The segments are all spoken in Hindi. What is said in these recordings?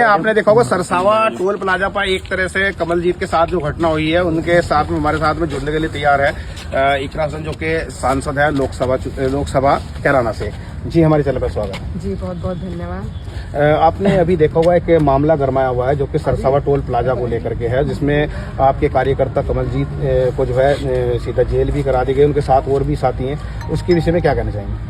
आपने देखा होगा सरसावा टोल प्लाजा पर एक तरह से कमलजीत के साथ जो घटना हुई है, उनके साथ में हमारे साथ में जुड़ने के लिए तैयार है इकरा हसन, जो कि सांसद है लोकसभा कैराना से। जी, हमारे चैनल पर स्वागत है। जी, बहुत बहुत धन्यवाद। आपने अभी देखा हुआ है कि मामला गरमाया हुआ है, जो कि सरसावा टोल प्लाजा को लेकर के है, जिसमें आपके कार्यकर्ता कमलजीत को जो है सीधा जेल भी करा दी गई, उनके साथ और भी साथी हैं। उसके विषय में क्या कहना चाहेंगे?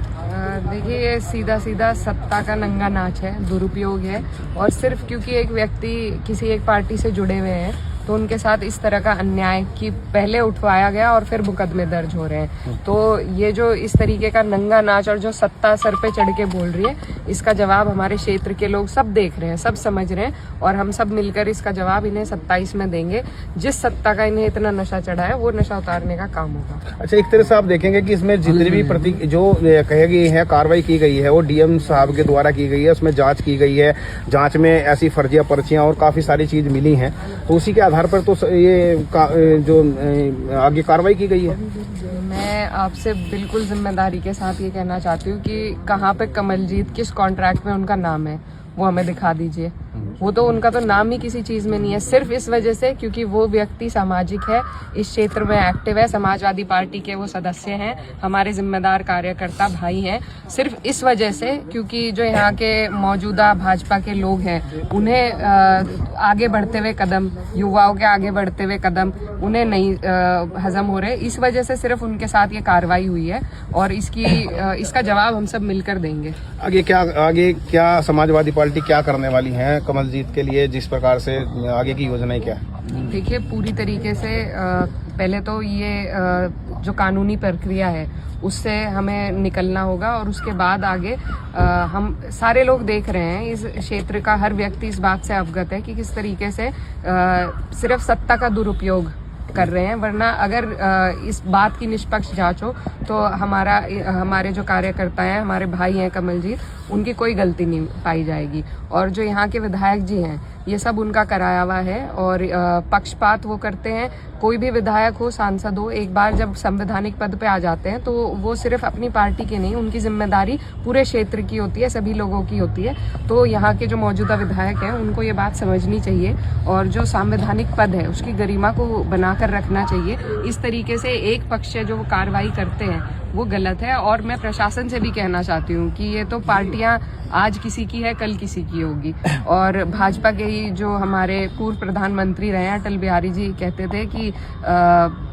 देखिए, ये सीधा सीधा सत्ता का नंगा नाच है, दुरुपयोग है, और सिर्फ क्योंकि एक व्यक्ति किसी एक पार्टी से जुड़े हुए हैं तो उनके साथ इस तरह का अन्याय कि पहले उठवाया गया और फिर मुकदमे दर्ज हो रहे हैं। तो ये जो इस तरीके का नंगा नाच और जो सत्ता सर पे चढ़ के बोल रही है, इसका जवाब हमारे क्षेत्र के लोग सब देख रहे हैं, सब समझ रहे हैं, और हम सब मिलकर इसका जवाब इन्हें 27 में देंगे। जिस सत्ता का इन्हें इतना नशा चढ़ा है, वो नशा उतारने का काम होगा। अच्छा, एक तरह से आप देखेंगे कि इसमें जितनी भी जो कही गई है, कार्रवाई की गई है, वो डीएम साहब के द्वारा की गई है, उसमें जांच की गई है, जांच में ऐसी फर्जिया पर्चियां और काफी सारी चीज मिली हैं, तो उसी के आधार पर तो ये जो आगे कार्रवाई की गई है। मैं आपसे बिल्कुल जिम्मेदारी के साथ ये कहना चाहती हूँ कि कहाँ पे कमलजीत, किस कॉन्ट्रैक्ट में उनका नाम है, वो हमें दिखा दीजिए। वो तो उनका तो नाम ही किसी चीज में नहीं है, सिर्फ इस वजह से क्योंकि वो व्यक्ति सामाजिक है, इस क्षेत्र में एक्टिव है, समाजवादी पार्टी के वो सदस्य हैं, हमारे जिम्मेदार कार्यकर्ता भाई हैं। सिर्फ इस वजह से क्योंकि जो यहाँ के मौजूदा भाजपा के लोग हैं, उन्हें आगे बढ़ते हुए कदम, युवाओं के आगे बढ़ते हुए कदम उन्हें नहीं हजम हो रहे, इस वजह से सिर्फ उनके साथ ये कार्रवाई हुई है, और इसका जवाब हम सब मिलकर देंगे। आगे क्या समाजवादी पार्टी क्या करने वाली है कमलजीत के लिए, जिस प्रकार से आगे की योजनाएं क्या है? देखिए, पूरी तरीके से पहले तो ये जो कानूनी प्रक्रिया है उससे हमें निकलना होगा, और उसके बाद आगे हम सारे लोग देख रहे हैं, इस क्षेत्र का हर व्यक्ति इस बात से अवगत है कि किस तरीके से सिर्फ सत्ता का दुरुपयोग कर रहे हैं। वरना अगर इस बात की निष्पक्ष जांच हो तो हमारे जो कार्यकर्ता हैं, हमारे भाई हैं कमलजीत, उनकी कोई गलती नहीं पाई जाएगी। और जो यहाँ के विधायक जी हैं, ये सब उनका कराया हुआ है, और पक्षपात वो करते हैं। कोई भी विधायक हो, सांसद हो, एक बार जब संवैधानिक पद पे आ जाते हैं तो वो सिर्फ अपनी पार्टी की नहीं, उनकी जिम्मेदारी पूरे क्षेत्र की होती है, सभी लोगों की होती है। तो यहाँ के जो मौजूदा विधायक हैं, उनको ये बात समझनी चाहिए, और जो संवैधानिक पद है उसकी गरिमा को बनाकर रखना चाहिए। इस तरीके से एक पक्ष से जो वो कार्रवाई करते हैं वो गलत है। और मैं प्रशासन से भी कहना चाहती हूँ कि ये तो पार्टियां आज किसी की है, कल किसी की होगी। और भाजपा के ही जो हमारे पूर्व प्रधानमंत्री रहे हैं अटल बिहारी जी, कहते थे कि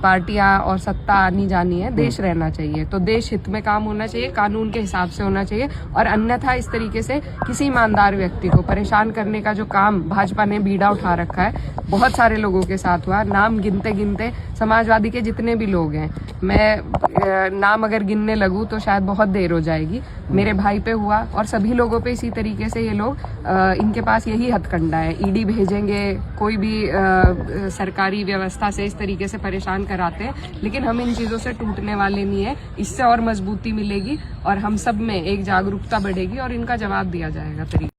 पार्टियां और सत्ता आनी जानी है, देश रहना चाहिए। तो देश हित में काम होना चाहिए, कानून के हिसाब से होना चाहिए, और अन्यथा इस तरीके से किसी ईमानदार व्यक्ति को परेशान करने का जो काम भाजपा ने बीड़ा उठा रखा है, बहुत सारे लोगों के साथ हुआ। नाम गिनते गिनते समाजवादी के जितने भी लोग हैं, मैं नाम अगर गिनने लगूं तो शायद बहुत देर हो जाएगी। मेरे भाई पे हुआ, और सभी लोगों पे इसी तरीके से ये लोग, इनके पास यही हथकंडा है, ईडी भेजेंगे, कोई भी सरकारी व्यवस्था से इस तरीके से परेशान कराते हैं। लेकिन हम इन चीज़ों से टूटने वाले नहीं है, इससे और मजबूती मिलेगी, और हम सब में एक जागरूकता बढ़ेगी, और इनका जवाब दिया जाएगा तरीके।